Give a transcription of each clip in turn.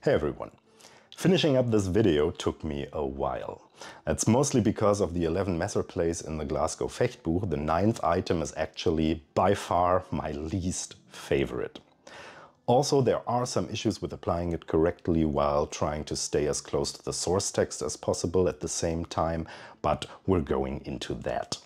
Hey everyone! Finishing up this video took me a while. That's mostly because of the 11 messer plays in the Glasgow Fechtbuch. The 9th item is actually by far my least favorite. Also, there are some issues with applying it correctly while trying to stay as close to the source text as possible at the same time, but we're going into that.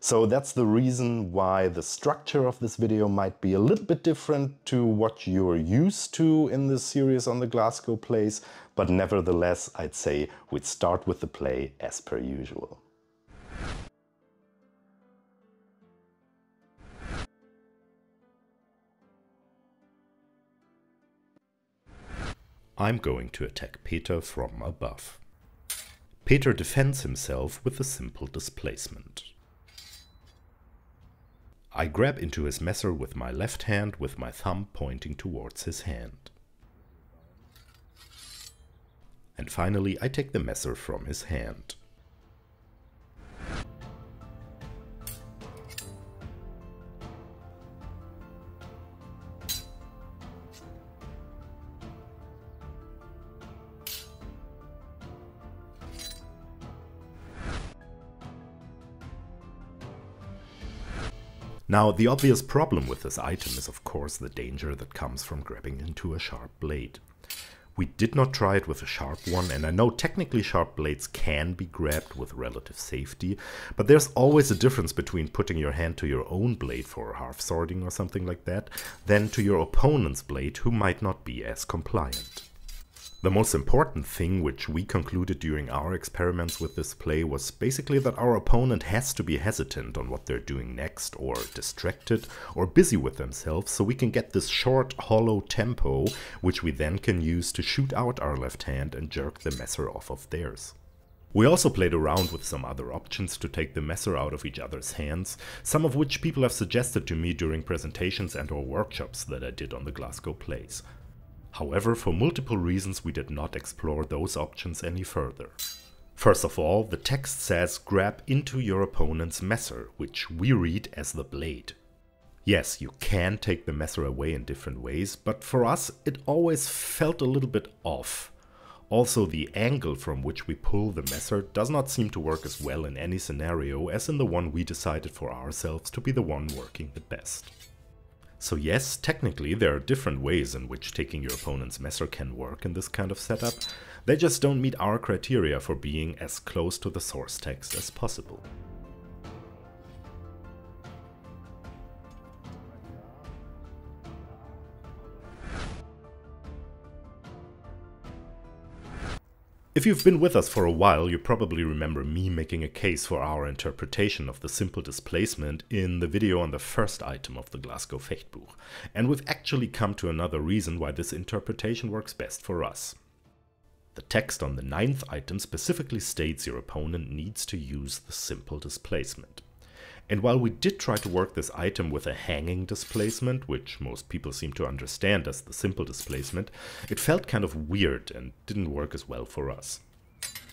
So that's the reason why the structure of this video might be a little bit different to what you're used to in this series on the Glasgow plays, but nevertheless I'd say we'd start with the play as per usual. I'm going to attack Peter from above. Peter defends himself with a simple displacement. I grab into his messer with my left hand with my thumb pointing towards his hand. And finally I take the messer from his hand. Now, the obvious problem with this item is of course the danger that comes from grabbing into a sharp blade. We did not try it with a sharp one, and I know technically sharp blades can be grabbed with relative safety, but there's always a difference between putting your hand to your own blade for half swording or something like that, than to your opponent's blade who might not be as compliant. The most important thing which we concluded during our experiments with this play was basically that our opponent has to be hesitant on what they're doing next, or distracted, or busy with themselves, so we can get this short, hollow tempo, which we then can use to shoot out our left hand and jerk the messer off of theirs. We also played around with some other options to take the messer out of each other's hands, some of which people have suggested to me during presentations and/or workshops that I did on the Glasgow plays. However, for multiple reasons we did not explore those options any further. First of all, the text says grab into your opponent's messer, which we read as the blade. Yes, you can take the messer away in different ways, but for us it always felt a little bit off. Also, the angle from which we pull the messer does not seem to work as well in any scenario as in the one we decided for ourselves to be the one working the best. So yes, technically there are different ways in which taking your opponent's messer can work in this kind of setup. They just don't meet our criteria for being as close to the source text as possible. If you've been with us for a while, you probably remember me making a case for our interpretation of the simple displacement in the video on the first item of the Glasgow Fechtbuch, and we've actually come to another reason why this interpretation works best for us. The text on the 9th item specifically states your opponent needs to use the simple displacement. And while we did try to work this item with a hanging displacement, which most people seem to understand as the simple displacement, it felt kind of weird and didn't work as well for us.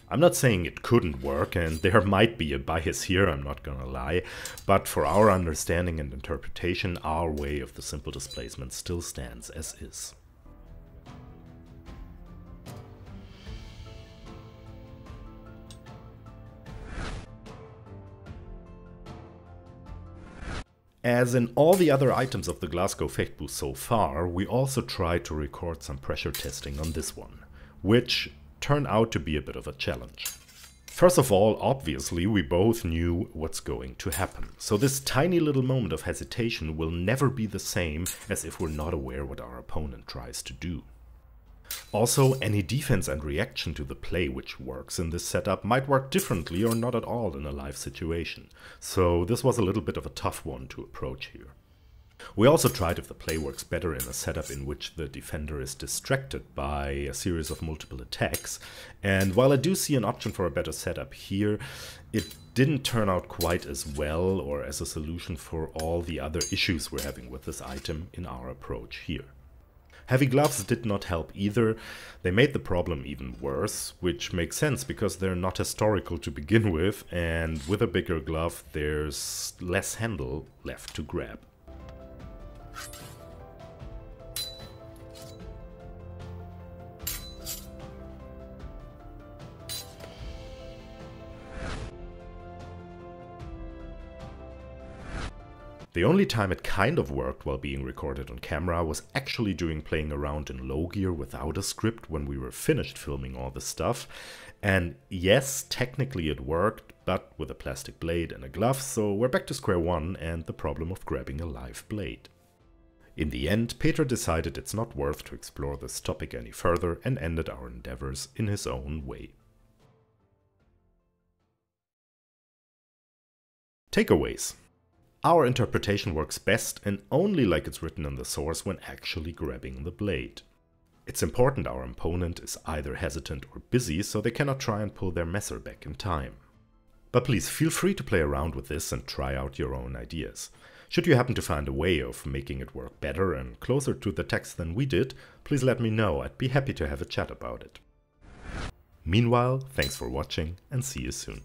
I'm not saying it couldn't work, and there might be a bias here, I'm not gonna lie, but for our understanding and interpretation, our way of the simple displacement still stands as is. As in all the other items of the Glasgow Fechtbuch so far, we also tried to record some pressure testing on this one, which turned out to be a bit of a challenge. First of all, obviously, we both knew what's going to happen, so this tiny little moment of hesitation will never be the same as if we're not aware what our opponent tries to do. Also, any defense and reaction to the play which works in this setup might work differently or not at all in a live situation, so this was a little bit of a tough one to approach here. We also tried if the play works better in a setup in which the defender is distracted by a series of multiple attacks, and while I do see an option for a better setup here, it didn't turn out quite as well or as a solution for all the other issues we're having with this item in our approach here. Heavy gloves did not help either. They made the problem even worse, which makes sense because they're not historical to begin with, and with a bigger glove there's less handle left to grab. The only time it kind of worked while being recorded on camera was actually during playing around in low gear without a script when we were finished filming all this stuff. And yes, technically it worked, but with a plastic blade and a glove, so we're back to square one and the problem of grabbing a live blade. In the end, Peter decided it's not worth to explore this topic any further and ended our endeavors in his own way. Takeaways. Our interpretation works best and only like it's written in the source when actually grabbing the blade. It's important our opponent is either hesitant or busy so they cannot try and pull their messer back in time. But please feel free to play around with this and try out your own ideas. Should you happen to find a way of making it work better and closer to the text than we did, please let me know, I'd be happy to have a chat about it. Meanwhile, thanks for watching and see you soon.